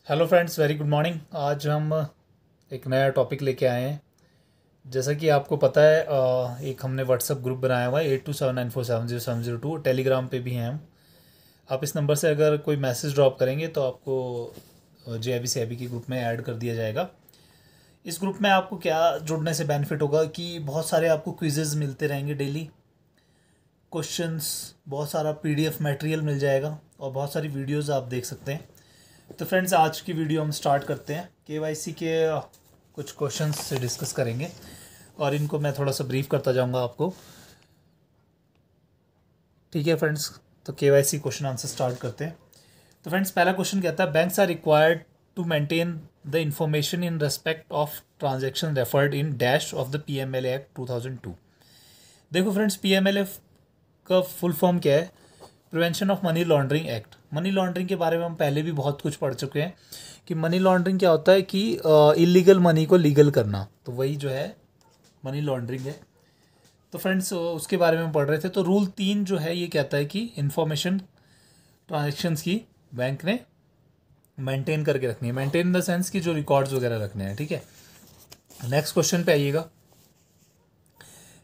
Hello friends, very good morning. आज हम एक नया टॉपिक लेके आए हैं। जैसा कि आपको पता है, एक हमने व्हाट्सअप ग्रुप बनाया हुआ है 8279470702। टेलीग्राम पे भी हैं हम। आप इस नंबर से अगर कोई मैसेज ड्रॉप करेंगे तो आपको JIBC के ग्रुप में ऐड कर दिया जाएगा। इस ग्रुप में आपको क्या जुड़ने से बेनिफिट होगा कि बहुत सारे आपको क्विजेज़ मिलते रहेंगे डेली, क्वेश्चंस, बहुत सारा PDF मटेरियल मिल जाएगा और बहुत सारी वीडियोज़ आप देख सकते हैं। तो फ्रेंड्स, आज की वीडियो हम स्टार्ट करते हैं। KYC के कुछ क्वेश्चंस से डिस्कस करेंगे और इनको मैं थोड़ा सा ब्रीफ करता जाऊंगा आपको। ठीक है फ्रेंड्स, तो KYC क्वेश्चन आंसर स्टार्ट करते हैं। तो फ्रेंड्स, पहला क्वेश्चन कहता है, banks are required to maintain the information in respect of transaction referred in dash of the PMLA act 2002। देखो फ्रेंड्स, PMLA का फुल फॉर्म क्या है? Prevention of money laundering act. Money laundering के बारे में हम पहले भी बहुत कुछ पढ़ चुके हैं कि मनी लॉन्ड्रिंग क्या होता है कि इलीगल मनी को लीगल करना, तो वही जो है मनी लॉन्ड्रिंग है। तो फ्रेंड्स, उसके बारे में हम पढ़ रहे थे। तो रूल 3 जो है ये कहता है कि इंफॉर्मेशन ट्रांजेक्शन्स की बैंक ने मेंटेन करके रखनी है। मेंटेन इन द सेंस कि जो रिकॉर्ड्स वगैरह रखने हैं। ठीक है, नेक्स्ट क्वेश्चन पे आइएगा।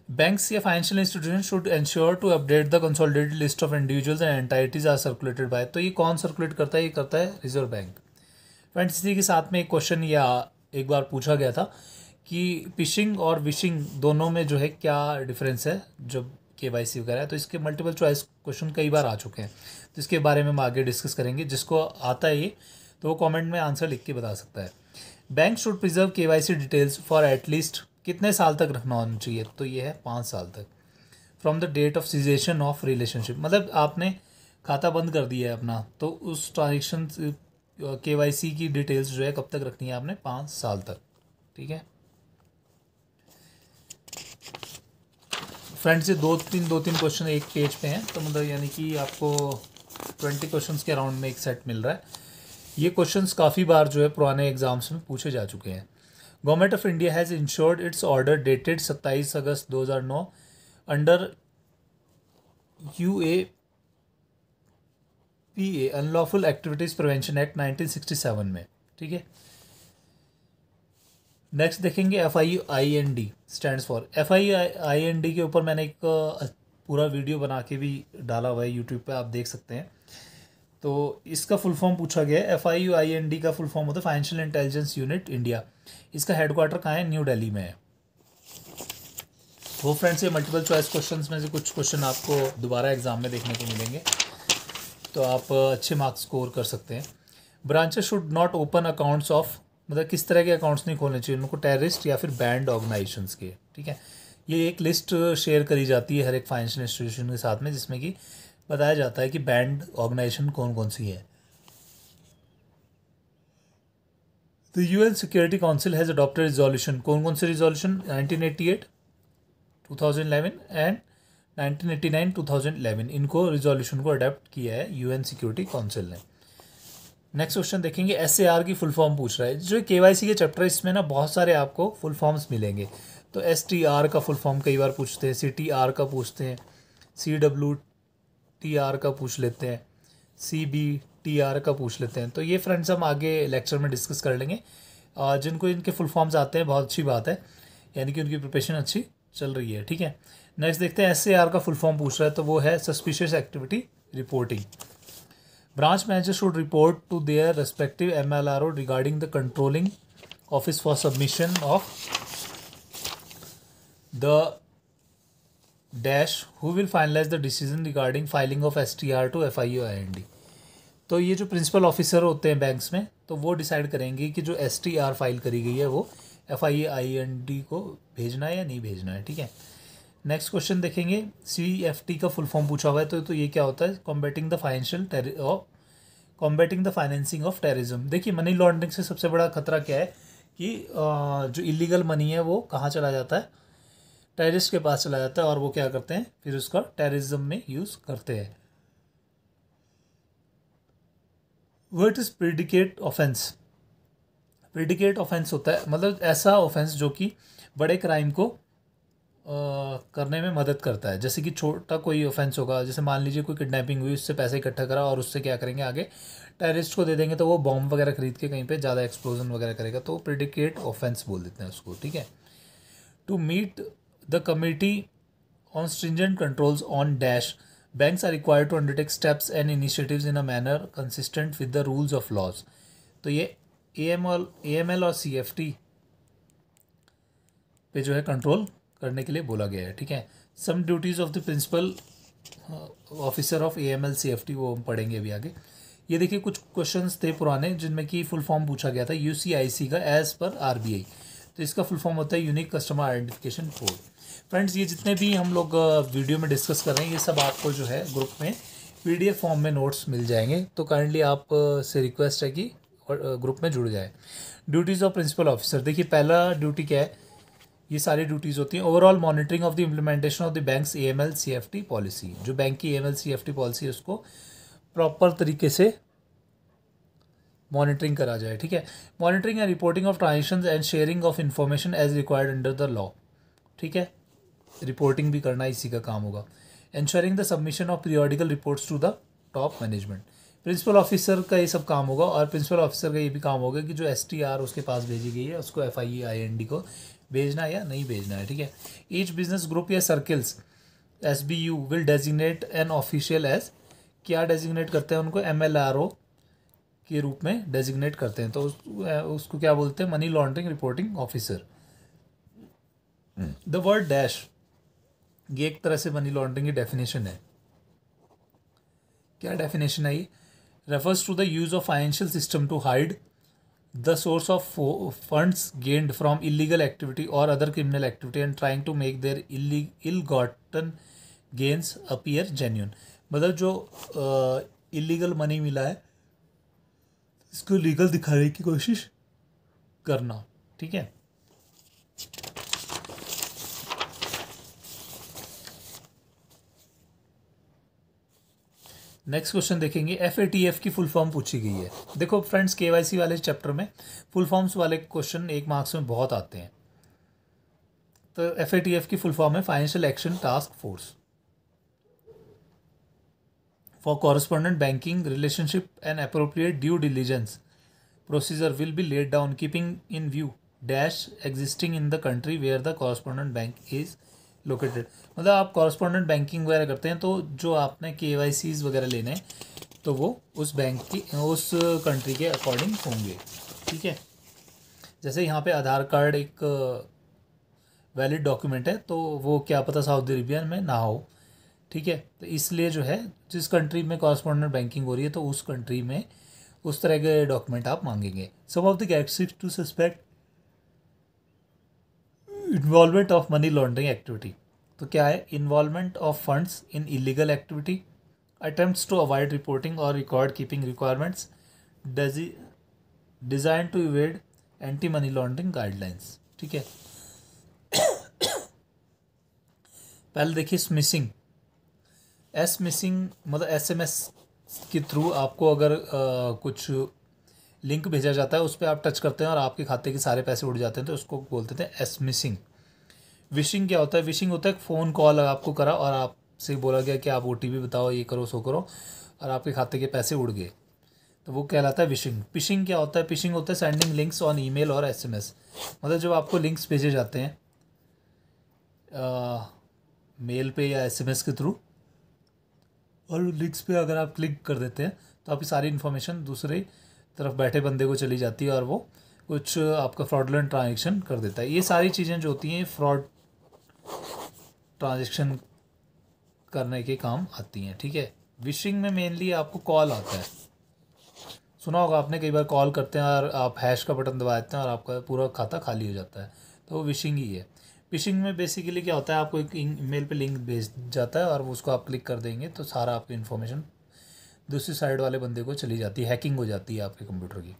Banks या financial institution should ensure to update the consolidated list of individuals and entities are circulated by. तो ये कौन सर्कुलेट करता है? ये करता है रिजर्व बैंक। फ्रेंड्स, इसी के साथ में एक क्वेश्चन या एक बार पूछा गया था कि फिशिंग और विशिंग दोनों में जो है क्या डिफरेंस है जब KYC वगैरह है। तो इसके मल्टीपल चॉइस क्वेश्चन कई बार आ चुके हैं, तो इसके बारे में हम आगे डिस्कस करेंगे। जिसको आता है ये तो वो कॉमेंट में आंसर लिख के बता सकता है। Bank should preserve KYC details for at least कितने साल तक रखना होना चाहिए? तो ये है 5 साल तक। From the date of cessation of relationship, मतलब आपने खाता बंद कर दिया है अपना, तो उस ट्रांजेक्शन KYC की डिटेल्स जो है कब तक रखनी है आपने? 5 साल तक। ठीक है फ्रेंड्स, ये दो तीन क्वेश्चन एक पेज पे हैं, तो मतलब यानी कि आपको 20 क्वेश्चंस के अराउंड में एक सेट मिल रहा है। ये क्वेश्चंस काफ़ी बार जो है पुराने एग्जाम्स में पूछे जा चुके हैं। Government of India has insured it's order dated 27 August 2009 under UAPA unlawful activities prevention act 1967 में। ठीक है, नेक्स्ट देखेंगे FIIND स्टैंड्स फॉर। FIIND के ऊपर मैंने एक पूरा वीडियो बना के भी डाला हुआ है यूट्यूब पे, आप देख सकते हैं। तो इसका फुल फॉर्म पूछा गया है। FIIND का फुल फॉर्म होता है फाइनेंशियल इंटेलिजेंस यूनिट इंडिया। इसका हेडक्वार्टर कहाँ है? न्यू दिल्ली में है। वो फ्रेंड्स, ये मल्टीपल चॉइस क्वेश्चंस में से कुछ क्वेश्चन आपको दोबारा एग्जाम में देखने को मिलेंगे, तो आप अच्छे मार्क्स स्कोर कर सकते हैं। Branches should not open accounts of, मतलब किस तरह के अकाउंट्स नहीं खोलने चाहिए उनको? टेररिस्ट या फिर बैंड ऑर्गेनाइजेशंस के। ठीक है, ये एक लिस्ट शेयर करी जाती है हर एक फाइनेंशियल इंस्टीट्यूशन के साथ में, जिसमें कि बताया जाता है कि बैंड ऑर्गेनाइजेशन कौन कौन सी है। तो UN security council has adopted resolution. कौन कौन से रिजोल्यूशन? 1988, 2011 एंड 1989, 2011। इनको रिजोल्यूशन को अडेप्ट किया है UN सिक्योरिटी काउंसिल ने। नेक्स्ट क्वेश्चन देखेंगे। SAR की फुल फॉर्म पूछ रहा है। जो KYC के चैप्टर है इसमें ना बहुत सारे आपको फुल फॉर्म्स मिलेंगे। तो STR का फुल फॉर्म कई बार पूछते हैं, CTR का पूछते हैं, CWTR का पूछ लेते हैं, CBTR का पूछ लेते हैं। तो ये फ्रेंड्स हम आगे लेक्चर में डिस्कस कर लेंगे। जिनको इनके फुल फॉर्म्स आते हैं बहुत अच्छी बात है, यानी कि उनकी प्रिपरेशन अच्छी चल रही है। ठीक है, नेक्स्ट देखते हैं। SAR का फुल फॉर्म पूछ रहा है, तो वो है suspicious activity reporting. Branch manager should report to their respective MLRO regarding the controlling office for submission of the dash who will finalise the decision regarding filing of STR to FIIND। तो ये जो principal officer होते हैं banks में, तो वो decide करेंगे कि जो STR फाइल करी गई है वो FIIND को भेजना है या नहीं भेजना है। ठीक है, नेक्स्ट क्वेश्चन देखेंगे। CFT का फुल फॉर्म पूछा हुआ है, तो ये क्या होता है? Combating the financing of terrorism. देखिए, मनी लॉन्ड्रिंग से सबसे बड़ा खतरा क्या है कि जो इलीगल मनी है वो कहाँ चला जाता है? टेररिस्ट के पास चला जाता है, और वो क्या करते हैं फिर उसका टेररिज्म में यूज़ करते हैं। What is predicate offence? Predicate offence होता है मतलब ऐसा ऑफेंस जो कि बड़े क्राइम को करने में मदद करता है। जैसे कि छोटा कोई ऑफेंस होगा, जैसे मान लीजिए कोई किडनैपिंग हुई, उससे पैसे इकट्ठा करा और उससे क्या करेंगे आगे, टेररिस्ट को दे देंगे, तो वो बॉम्ब वगैरह खरीद के कहीं पे ज़्यादा एक्सप्लोजन वगैरह करेगा, तो प्रेडिकेट ऑफेंस बोल देते हैं उसको, ठीक है। To meet the committee on stringent controls on dash, banks are required to undertake steps and initiatives in a manner consistent with the rules of laws। तो ये AML और CFT पे जो है कंट्रोल करने के लिए बोला गया है, ठीक है। Some duties of the principal officer of AML CFT वो हम पढ़ेंगे अभी आगे। ये देखिए कुछ क्वेश्चंस थे पुराने जिनमें कि फुल फॉर्म पूछा गया था UCIC का एज पर RBI, तो इसका फुल फॉर्म होता है unique customer identification code. Friends ये जितने भी हम लोग वीडियो में डिस्कस कर रहे हैं ये सब आपको जो है ग्रुप में PDF फॉर्म में नोट्स मिल जाएंगे, तो काइंडली आप से रिक्वेस्ट है कि ग्रुप में जुड़ जाए। ड्यूटीज़ ऑफ प्रिंसिपल ऑफिसर, देखिए पहला ड्यूटी क्या है, ये सारी ड्यूटीज़ होती हैं। Overall monitoring of the implementation of the banks AML CFT policy, जो बैंक की AML CFT पॉलिसी है उसको प्रॉपर तरीके से मॉनिटरिंग करा जाए, ठीक है। Monitoring and reporting of transactions and sharing of information as required under the law, ठीक है। रिपोर्टिंग भी करना इसी का काम होगा। Ensuring the submission of periodical reports to the top management, principal officer का ये सब काम होगा। और प्रिंसिपल ऑफिसर का ये भी काम होगा कि जो STR उसके पास भेजी गई है उसको FIE IND को भेजना है या नहीं भेजना है, ठीक है। ईच बिजनेस ग्रुप या circles SBU will designate an official as, क्या डेजिग्नेट करते हैं उनको, MLRO के रूप में डेजिग्नेट करते हैं, तो उसको क्या बोलते हैं, money laundering reporting officer. The word dash, ये एक तरह से मनी लॉन्ड्रिंग की डेफिनेशन है। क्या डेफिनेशन है ये, refers to the use of financial system to hide the source of funds gained from illegal activity और other criminal activity and trying to make their ill gotten gains appear genuine, मतलब जो illegal money मिला है इसको legal दिखाने की कोशिश करना, ठीक है। नेक्स्ट क्वेश्चन देखेंगे, FATF की फुल फॉर्म पूछी गई है। देखो फ्रेंड्स KYC वाले चैप्टर में फुल फॉर्म्स वाले क्वेश्चन 1 मार्क्स में बहुत आते हैं। तो FATF की फुल फॉर्म है financial action task force for correspondent banking relationship and appropriate due diligence procedure will be laid down keeping in view dash existing in the country where the correspondent bank is located, मतलब आप correspondent banking वगैरह करते हैं तो जो आपने KYCs वगैरह लेने हैं तो वो उस बैंक की उस कंट्री के अकॉर्डिंग होंगे, ठीक है। जैसे यहाँ पे आधार कार्ड एक वैलिड डॉक्यूमेंट है तो वो क्या पता सऊदी अरेबिया में ना हो, ठीक है। तो इसलिए जो है जिस कंट्री में कॉरेस्पॉन्डेंट बैंकिंग हो रही है तो उस कंट्री में उस तरह के डॉक्यूमेंट आप मांगेंगे। Some of the characteristics to suspect involvement of money laundering activity, तो क्या है, involvement of funds in illegal activity, attempts to avoid reporting और record keeping requirements, designed to evade anti money laundering guidelines, ठीक है। पहले देखिए smishing, मिसिंग मतलब SMS के थ्रू आपको अगर कुछ लिंक भेजा जाता है उस पर आप टच करते हैं और आपके खाते के सारे पैसे उड़ जाते हैं तो उसको बोलते थे मिसिंग। विशिंग क्या होता है, विशिंग होता है फ़ोन कॉल आपको करा और आपसे बोला गया कि आप OTP बताओ, ये करो सो करो, और आपके खाते के पैसे उड़ गए, तो वो कहलाता है विशिंग। पिशिंग क्या होता है, पिशिंग होता है सेंडिंग लिंक्स ऑन ईमेल और SMS, मतलब जब आपको लिंक्स भेजे जाते हैं मेल पे या SMS के थ्रू और लिंक्स पे अगर आप क्लिक कर देते हैं तो आपकी सारी इन्फॉर्मेशन दूसरे तरफ बैठे बंदे को चली जाती है और वो कुछ आपका फ्रॉडलेंट ट्रांजेक्शन कर देता है। ये सारी चीज़ें जो होती हैं फ्रॉड ट्रांजेक्शन करने के काम आती हैं, ठीक है। विशिंग में मेनली आपको कॉल आता है, सुना होगा आपने, कई बार कॉल करते हैं और आप हैश का बटन दबा देते हैं और आपका पूरा खाता खाली हो जाता है, तो वो विशिंग ही है। फिशिंग में बेसिकली क्या होता है, आपको एक ईमेल पे लिंक भेज जाता है और उसको आप क्लिक कर देंगे तो सारा आपकी इन्फॉर्मेशन दूसरी साइड वाले बंदे को चली जाती है, हैकिंग हो जाती है आपके कंप्यूटर की।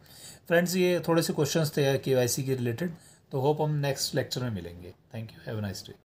फ्रेंड्स ये थोड़े से क्वेश्चंस थे KYC के रिलेटेड, तो होप हम नेक्स्ट लेक्चर में मिलेंगे। Thank you, have a nice day.